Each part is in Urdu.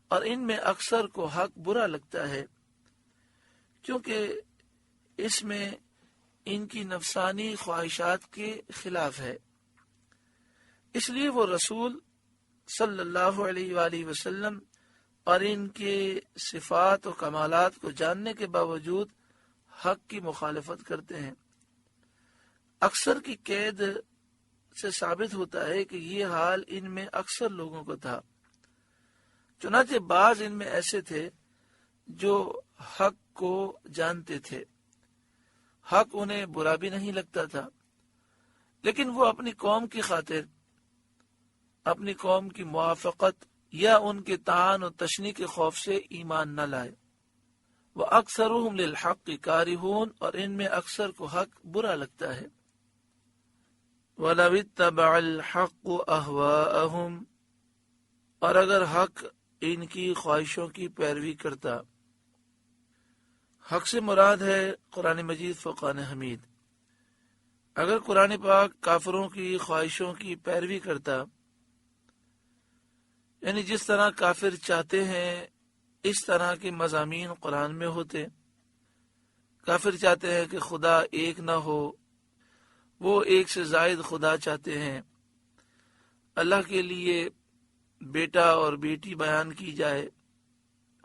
اور ان میں اکثر کو حق برا لگتا ہے، کیونکہ اس میں ان کی نفسانی خواہشات کے خلاف ہے۔ اس لیے وہ رسول صلی اللہ علیہ وآلہ وسلم اور ان کے صفات و کمالات کو جاننے کے باوجود حق کی مخالفت کرتے ہیں۔ اکثر کی قید سے ثابت ہوتا ہے کہ یہ حال ان میں اکثر لوگوں کو تھا، چنانچہ بعض ان میں ایسے تھے جو حق کو جانتے تھے، حق انہیں برا بھی نہیں لگتا تھا، لیکن وہ اپنی قوم کی خاطر، اپنی قوم کی موافقت یا ان کے طعن و تشنیع کے خوف سے ایمان نہ لائے۔ وَأَكْثَرُهُمْ لِلْحَقِّ كَارِهُونَ، اور ان میں اکثر کو حق برا لگتا ہے۔ وَلَوِ اتَّبَعَ الْحَقُّ أَهْوَاءَهُمْ، اور اگر حق ان کی خواہشوں کی پیروی کرتا۔ حق سے مراد ہے قرآن مجید فرقان حمید۔ اگر قرآن پاک کافروں کی خواہشوں کی پیروی کرتا، یعنی جس طرح کافر چاہتے ہیں اس طرح کے مضامین قرآن میں ہوتے۔ کافر چاہتے ہیں کہ خدا ایک نہ ہو، وہ ایک سے زائد خدا چاہتے ہیں، اللہ کے لیے بیٹا اور بیٹی بیان کی جائے،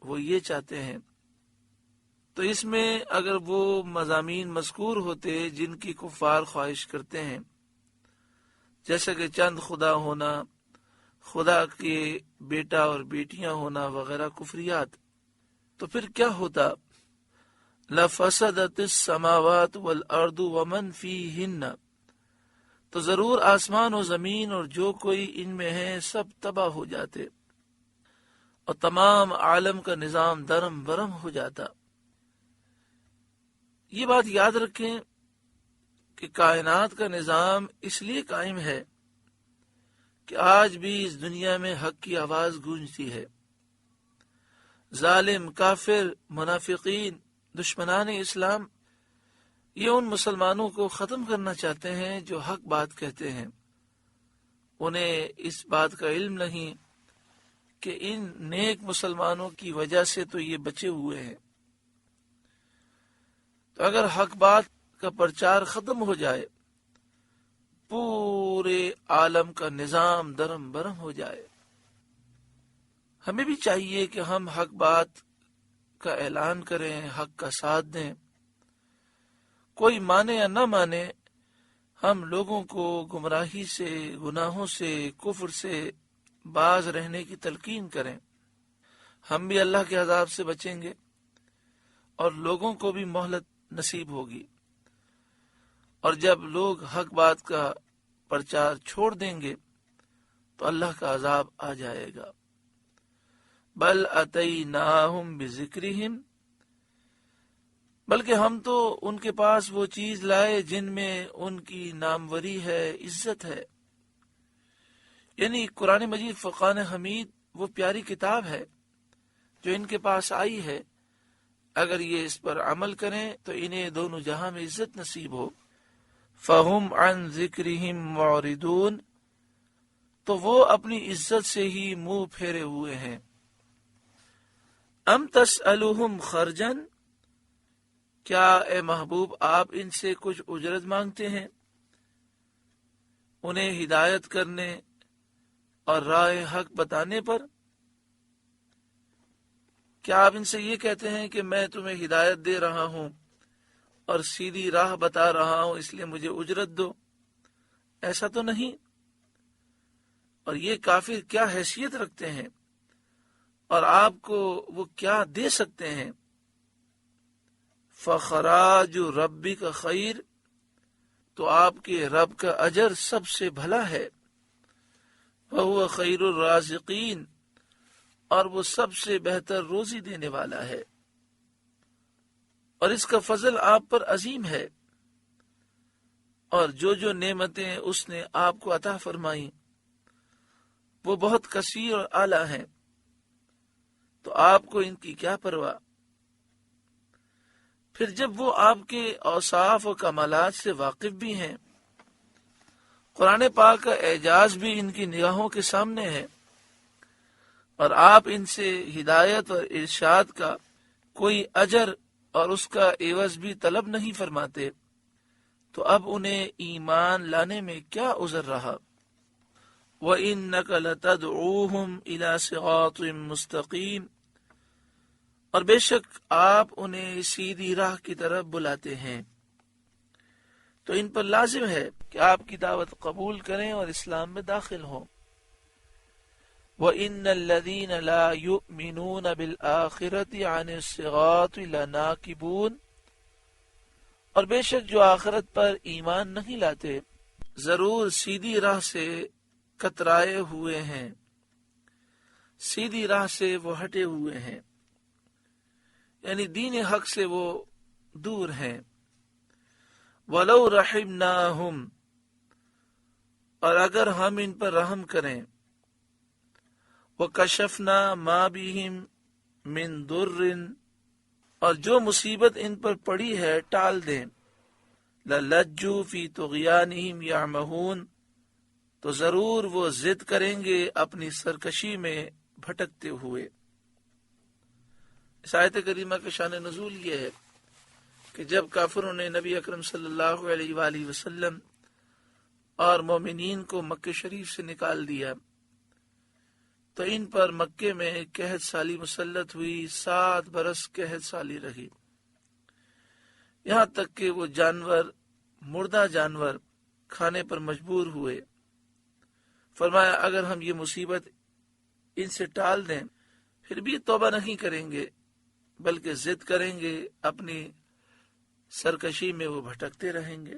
وہ یہ چاہتے ہیں۔ تو اس میں اگر وہ مضامین مذکور ہوتے جن کی کفار خواہش کرتے ہیں، جیسے کہ چند خدا ہونا، خدا کے بیٹا اور بیٹیاں ہونا وغیرہ کفریات، تو پھر کیا ہوتا؟ لَفَسَدَتِ السَّمَاوَاتُ وَالْأَرْضُ وَمَنْ فِيهِنَّ، تو ضرور آسمان و زمین اور جو کوئی ان میں ہے سب تباہ ہو جاتے، اور تمام عالم کا نظام درم برم ہو جاتا۔ یہ بات یاد رکھیں کہ کائنات کا نظام اس لیے قائم ہے کہ آج بھی اس دنیا میں حق کی آواز گونجتی ہے۔ ظالم، کافر، منافقین، دشمنان اسلام یہ ان مسلمانوں کو ختم کرنا چاہتے ہیں جو حق بات کہتے ہیں۔ انہیں اس بات کا علم نہیں کہ ان نیک مسلمانوں کی وجہ سے تو یہ بچے ہوئے ہیں۔ تو اگر حق بات کا پرچار ختم ہو جائے، پورے عالم کا نظام درم برم ہو جائے۔ ہمیں بھی چاہیے کہ ہم حق بات کا اعلان کریں، حق کا ساتھ دیں، کوئی مانے یا نہ مانے، ہم لوگوں کو گمراہی سے، گناہوں سے، کفر سے باز رہنے کی تلقین کریں۔ ہم بھی اللہ کے عذاب سے بچیں گے اور لوگوں کو بھی مہلت نصیب ہوگی۔ اور جب لوگ حق بات کا پرچار چھوڑ دیں گے تو اللہ کا عذاب آ جائے گا۔ بل اتیناہم بذکرہم، بلکہ ہم تو ان کے پاس وہ چیز لائے جن میں ان کی ناموری ہے، عزت ہے۔ یعنی قرآن مجید فرقان حمید وہ پیاری کتاب ہے جو ان کے پاس آئی ہے، اگر یہ اس پر عمل کریں تو انہیں دونوں جہاں میں عزت نصیب ہو۔ فَهُمْ عَنْ ذِكْرِهِمْ مُعْرِضُونَ، تو وہ اپنی عزت سے ہی منہ پھیرے ہوئے ہیں۔ ام تسألهم خرجا، کیا اے محبوب آپ ان سے کچھ اجرت مانگتے ہیں انہیں ہدایت کرنے اور راہ حق بتانے پر؟ کیا آپ ان سے یہ کہتے ہیں کہ میں تمہیں ہدایت دے رہا ہوں اور سیدھی راہ بتا رہا ہوں اس لیے مجھے اجرت دو؟ ایسا تو نہیں۔ اور یہ کافر کیا حیثیت رکھتے ہیں اور آپ کو وہ کیا دے سکتے ہیں؟ فخراج ربی کا خیر، تو آپ کے رب کا اجر سب سے بھلا ہے۔ وہو خیر الرازقین، اور وہ سب سے بہتر روزی دینے والا ہے، اور اس کا فضل آپ پر عظیم ہے۔ اور جو نعمتیں اس نے آپ کو عطا فرمائیں وہ بہت کثیر اور اعلیٰ ہیں، تو آپ کو ان کی کیا پرواہ؟ پھر جب وہ آپ کے اوصاف و کمالات سے واقف بھی ہیں، قرآن پاک کا اعجاز بھی ان کی نگاہوں کے سامنے ہے، اور آپ ان سے ہدایت اور ارشاد کا کوئی اجر اور اس کا عوض بھی طلب نہیں فرماتے، تو اب انہیں ایمان لانے میں کیا عذر رہا؟ وَإِنَّكَ لَتَدْعُوهُمْ إِلَى صِرَاطٍ مُسْتَقِيمٍ، اور بے شک آپ انہیں سیدھی راہ کی طرف بلاتے ہیں، تو ان پر لازم ہے کہ آپ کی دعوت قبول کریں اور اسلام میں داخل ہوں۔ وَإِنَّ الَّذِينَ لَا يُؤْمِنُونَ بِالْآخِرَةِ عَنِ الصِّرَاطِ لَنَاكِبُونَ، اور بے شک جو آخرت پر ایمان نہیں لاتے ضرور سیدھی راہ سے کترائے ہوئے ہیں، سیدھی راہ سے وہ ہٹے ہوئے ہیں، یعنی دین حق سے وہ دور ہیں۔ وَلَوْ رَحِمْنَاهُمْ، اور اگر ہم ان پر رحم کریں، وَكَشَفْنَا مَا بِهِمْ مِنْ ضُرٍّ، اور جو مصیبت ان پر پڑی ہے ٹال دیں، لَلَجُّوا فِي طُغْيَانِهِمْ يَعْمَهُونَ، تو ضرور وہ ضد کریں گے اپنی سرکشی میں بھٹکتے ہوئے۔ اس آیت کریمہ کے شان نزول یہ ہے کہ جب کافروں نے نبی اکرم صلی اللہ علیہ وآلہ وسلم اور مومنین کو مکہ شریف سے نکال دیا تو ان پر مکے میں قحط سالی مسلط ہوئی، 7 برس قحط سالی رہی، یہاں تک کہ وہ مردہ جانور کھانے پر مجبور ہوئے۔ فرمایا اگر ہم یہ مصیبت ان سے ٹال دیں پھر بھی توبہ نہیں کریں گے بلکہ ضد کریں گے، اپنی سرکشی میں وہ بھٹکتے رہیں گے،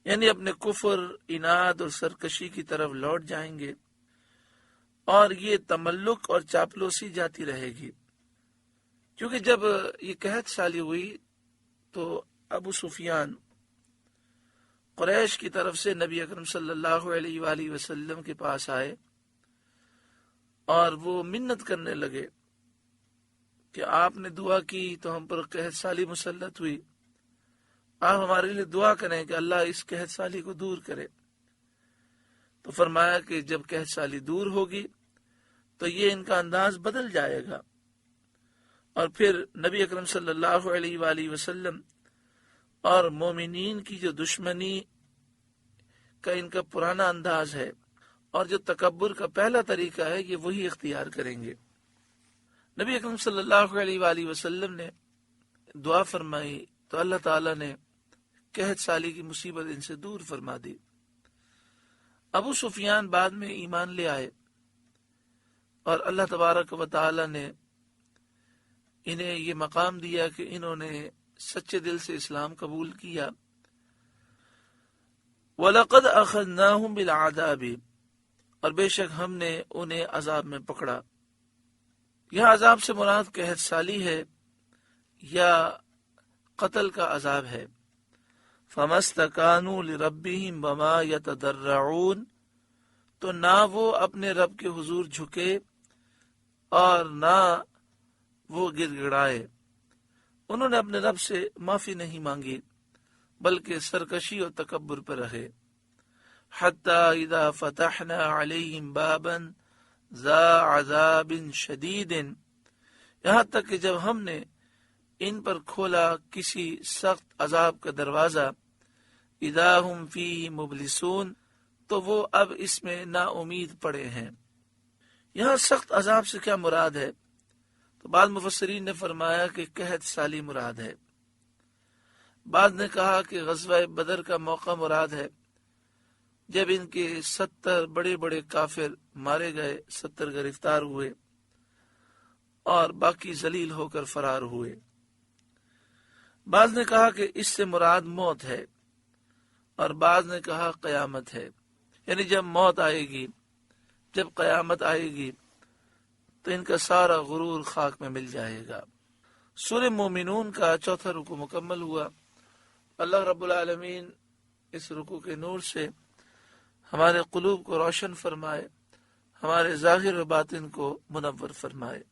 یعنی اپنے کفر، عناد اور سرکشی کی طرف لوٹ جائیں گے، اور یہ تملق اور چاپلوسی جاتی رہے گی۔ کیونکہ جب یہ قحط سالی ہوئی تو ابو سفیان قریش کی طرف سے نبی اکرم صلی اللہ علیہ وآلہ وسلم کے پاس آئے اور وہ منت کرنے لگے کہ آپ نے دعا کی تو ہم پر قحط سالی مسلط ہوئی، آپ ہمارے لیے دعا کریں کہ اللہ اس قحط سالی کو دور کرے۔ تو فرمایا کہ جب قحط سالی دور ہوگی تو یہ ان کا انداز بدل جائے گا، اور پھر نبی اکرم صلی اللہ علیہ وآلہ وسلم اور مومنین کی جو دشمنی کا ان کا پرانا انداز ہے اور جو تکبر کا پہلا طریقہ ہے یہ وہی اختیار کریں گے۔ نبی اکرم صلی اللہ علیہ وآلہ وسلم نے دعا فرمائی تو اللہ تعالیٰ نے قحط سالی کی مصیبت ان سے دور فرما دی۔ ابو سفیان بعد میں ایمان لے آئے اور اللہ تبارک و تعالیٰ نے انہیں یہ مقام دیا کہ انہوں نے سچے دل سے اسلام قبول کیا۔ وَلَقَدْ أَخَذْنَاهُمْ بِالْعَذَابِ، اور بے شک ہم نے انہیں عذاب میں پکڑا۔ یہاں عذاب سے مراد قحط سالی ہے یا قتل کا عذاب ہے۔ فَمَسْتَكَانُوا لِرَبِّهِمْ وَمَا يَتَضَرَّعُونَ، تو نہ وہ اپنے رب کے حضور جھکے اور نہ وہ گر گڑائے، انہوں نے اپنے رب سے معافی نہیں مانگی بلکہ سرکشی اور تکبر پر رہے۔ حَتَّى إِذَا فَتَحْنَا عَلَيْهِمْ بَابًا ذَا عَذَابٍ شَدِيدٍ، یہاں تک کہ جب ہم نے ان پر کھولا کسی سخت عذاب کا دروازہ، اذا ہم فیہ مبلسون، تو وہ اب اس میں نا امید پڑے ہیں۔ یہاں سخت عذاب سے کیا مراد ہے؟ تو بعض مفسرین نے فرمایا کہ قحط سالی مراد ہے، بعض نے کہا کہ غزوہ بدر کا موقع مراد ہے جب ان کے 70 بڑے بڑے کافر مارے گئے، 70 گرفتار ہوئے اور باقی ذلیل ہو کر فرار ہوئے۔ بعض نے کہا کہ اس سے مراد موت ہے اور بعض نے کہا قیامت ہے، یعنی جب موت آئے گی، جب قیامت آئے گی تو ان کا سارا غرور خاک میں مل جائے گا۔ سورہ مومنون کا 4واں رکوع مکمل ہوا۔ اللہ رب العالمین اس رکوع کے نور سے ہمارے قلوب کو روشن فرمائے، ہمارے ظاہر و باطن کو منور فرمائے۔